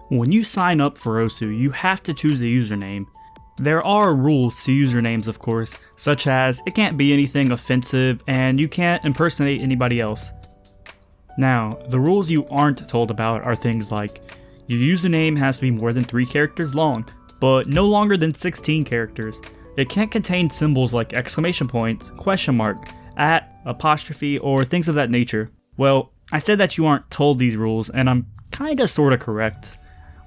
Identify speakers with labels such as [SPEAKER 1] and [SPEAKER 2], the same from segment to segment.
[SPEAKER 1] When you sign up for Osu, you have to choose a username. There are rules to usernames, of course, such as it can't be anything offensive and you can't impersonate anybody else. Now, the rules you aren't told about are things like your username has to be more than 3 characters long, but no longer than 16 characters. It can't contain symbols like exclamation points, question mark, at, apostrophe, or things of that nature. Well, I said that you aren't told these rules, and I'm kinda sorta correct.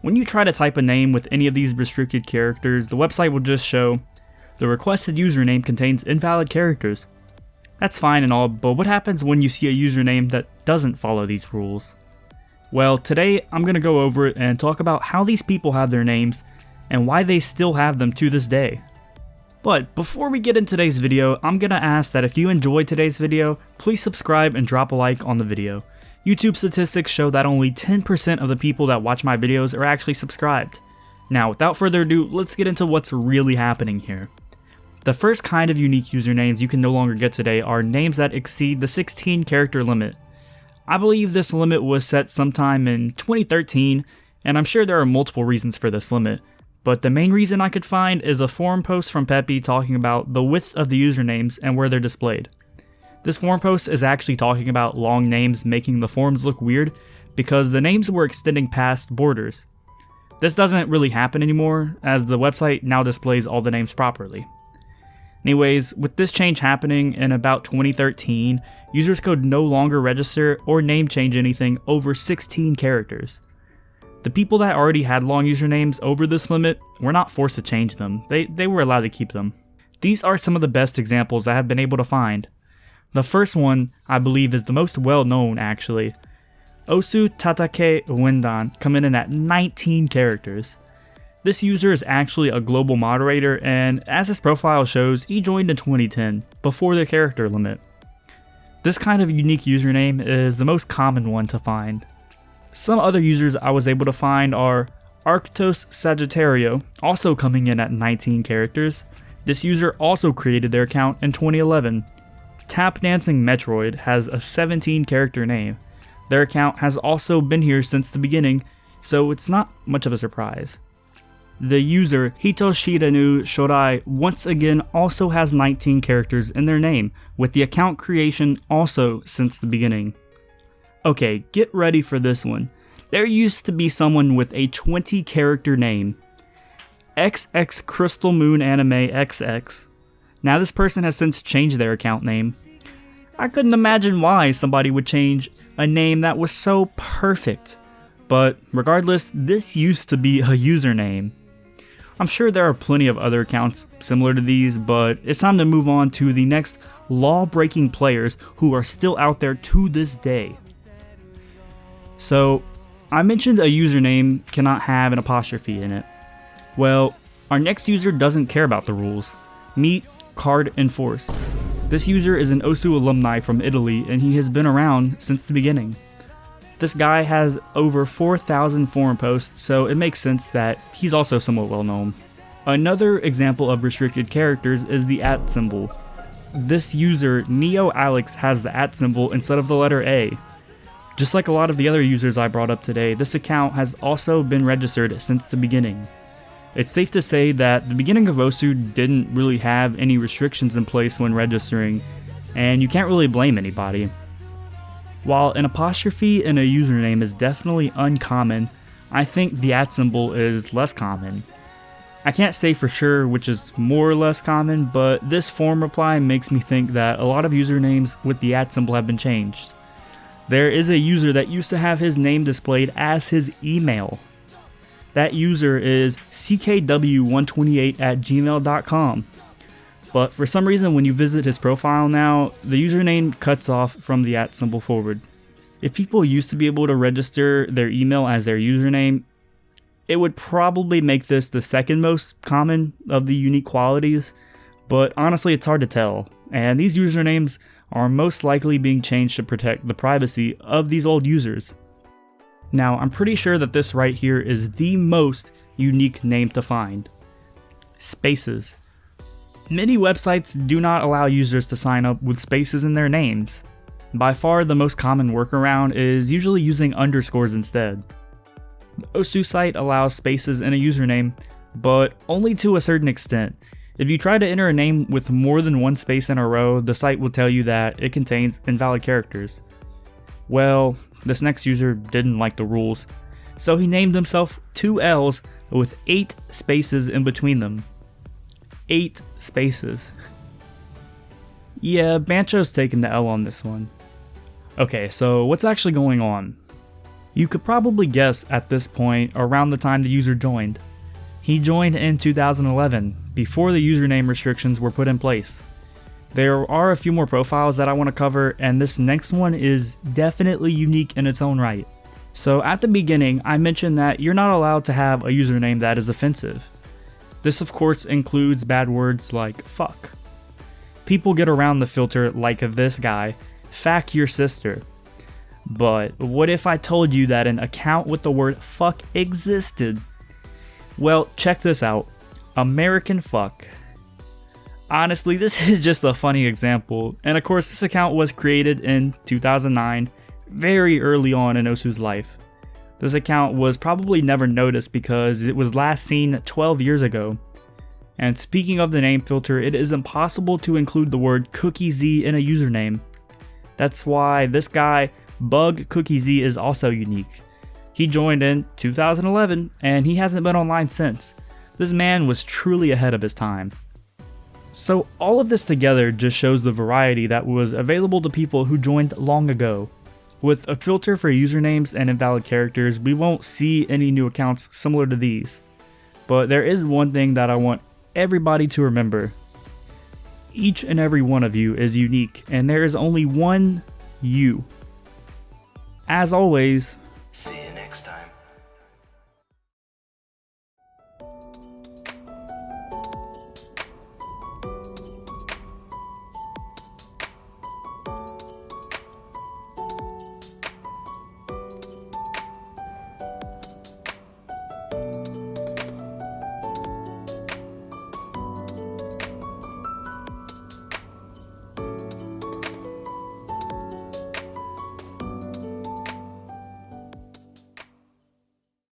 [SPEAKER 1] When you try to type a name with any of these restricted characters, the website will just show, the requested username contains invalid characters. That's fine and all, but what happens when you see a username that doesn't follow these rules? Well, today I'm gonna go over it and talk about how these people have their names, and why they still have them to this day. But before we get into today's video, I'm gonna ask that if you enjoyed today's video, please subscribe and drop a like on the video. YouTube statistics show that only 10% of the people that watch my videos are actually subscribed. Now, without further ado, let's get into what's really happening here. The first kind of unique usernames you can no longer get today are names that exceed the 16 character limit. I believe this limit was set sometime in 2013, and I'm sure there are multiple reasons for this limit. But the main reason I could find is a forum post from Peppy talking about the width of the usernames and where they're displayed. This forum post is actually talking about long names making the forums look weird because the names were extending past borders. This doesn't really happen anymore, as the website now displays all the names properly. Anyways, with this change happening in about 2013, users could no longer register or name change anything over 16 characters. The people that already had long usernames over this limit were not forced to change them, they were allowed to keep them. These are some of the best examples I have been able to find. The first one, I believe, is the most well known actually. Osu Tatake Wendan coming in at 19 characters. This user is actually a global moderator, and as his profile shows, he joined in 2010, before the character limit. This kind of unique username is the most common one to find. Some other users I was able to find are Arctos Sagittario, also coming in at 19 characters. This user also created their account in 2011. Tap Dancing Metroid has a 17 character name. Their account has also been here since the beginning, so it's not much of a surprise. The user Hitoshiranu Shorai once again also has 19 characters in their name, with the account creation also since the beginning. Okay, get ready for this one. There used to be someone with a 20 character name. XX Crystal Moon Anime XX. Now this person has since changed their account name. I couldn't imagine why somebody would change a name that was so perfect. But regardless, this used to be a username. I'm sure there are plenty of other accounts similar to these, but it's time to move on to the next law-breaking players who are still out there to this day. So, I mentioned a username cannot have an apostrophe in it. Well, our next user doesn't care about the rules. Meet Card Enforce. This user is an Osu alumni from Italy, and he has been around since the beginning. This guy has over 4,000 forum posts, so it makes sense that he's also somewhat well known. Another example of restricted characters is the @ symbol. This user, Neo Alex, has the @ symbol instead of the letter A. Just like a lot of the other users I brought up today, this account has also been registered since the beginning. It's safe to say that the beginning of Osu didn't really have any restrictions in place when registering, and you can't really blame anybody. While an apostrophe in a username is definitely uncommon, I think the @ symbol is less common. I can't say for sure which is more or less common, but this forum reply makes me think that a lot of usernames with the @ symbol have been changed. There is a user that used to have his name displayed as his email. That user is ckw128@gmail.com. But for some reason when you visit his profile now, the username cuts off from the @ symbol forward. If people used to be able to register their email as their username, it would probably make this the second most common of the unique qualities, but honestly it's hard to tell, and these usernames are most likely being changed to protect the privacy of these old users. Now, I'm pretty sure that this right here is the most unique name to find. Spaces. Many websites do not allow users to sign up with spaces in their names. By far the most common workaround is usually using underscores instead. The Osu site allows spaces in a username, but only to a certain extent. If you try to enter a name with more than one space in a row, the site will tell you that it contains invalid characters. Well, this next user didn't like the rules, so he named himself 2 L's with 8 spaces in between them. 8 spaces. Yeah, Bancho's taking the L on this one. Okay, so what's actually going on? You could probably guess at this point around the time the user joined. He joined in 2011, before the username restrictions were put in place. There are a few more profiles that I want to cover, and this next one is definitely unique in its own right. So at the beginning, I mentioned that you're not allowed to have a username that is offensive. This of course includes bad words like fuck. People get around the filter like this guy, "Fack your sister." But what if I told you that an account with the word fuck existed? Well, check this out. American fuck. Honestly, this is just a funny example, and of course this account was created in 2009, very early on in Osu's life. This account was probably never noticed because it was last seen 12 years ago. And speaking of the name filter, it is impossible to include the word Cookiezi in a username. That's why this guy, Bug Cookiezi, is also unique. He joined in 2011 and he hasn't been online since. This man was truly ahead of his time. So all of this together just shows the variety that was available to people who joined long ago. With a filter for usernames and invalid characters, we won't see any new accounts similar to these. But there is one thing that I want everybody to remember. Each and every one of you is unique, and there is only one you. As always,